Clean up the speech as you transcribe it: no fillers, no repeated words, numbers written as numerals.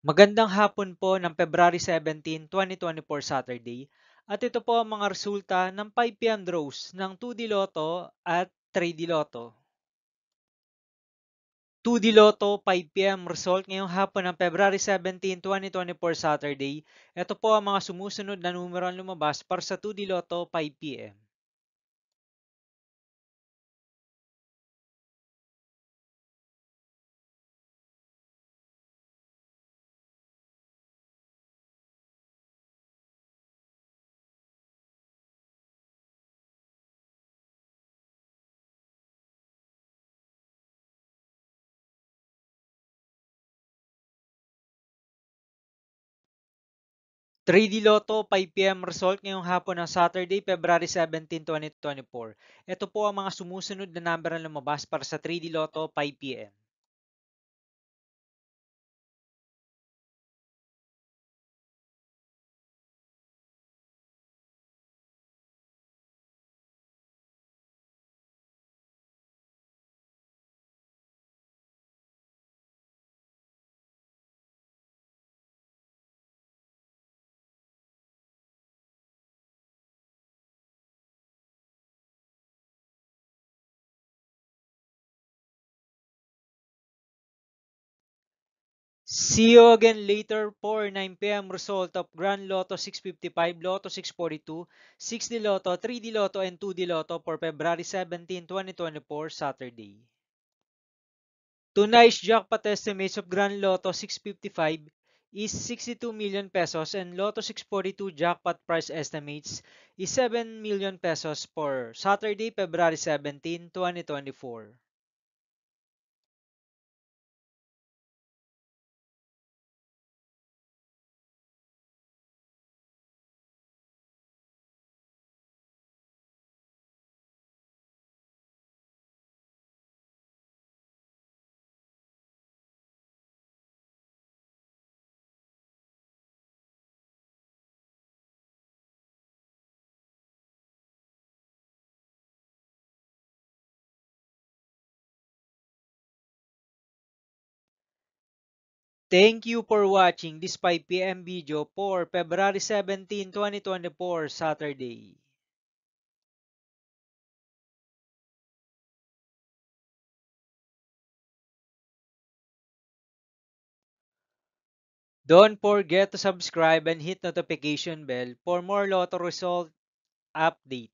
Magandang hapon po ng February 17, 2024 Saturday. At ito po ang mga resulta ng 5 p.m. draws ng 2D Lotto at 3D Lotto. 2D Lotto 5 p.m. result ngayong hapon ng February 17, 2024 Saturday. Ito po ang mga sumusunod na numero ang lumabas para sa 2D Lotto 5 p.m. 3D Lotto 5 p.m. result ngayong hapon ng Saturday, February 17, 2024. Ito po ang mga sumusunod na number ang lumabas para sa 3D Lotto 5 p.m. See you again later for 9 p.m. result of Grand Lotto 655, Lotto 642, 6D Lotto, 3D Lotto, and 2D Lotto for February 17, 2024, Saturday. Tonight's jackpot estimates of Grand Lotto 655 is 62 million pesos and Lotto 642 jackpot price estimates is 7 million pesos for Saturday, February 17, 2024. Thank you for watching this 5 p.m. video for February 17, 2024, Saturday. Don't forget to subscribe and hit notification bell for more Lotto result update.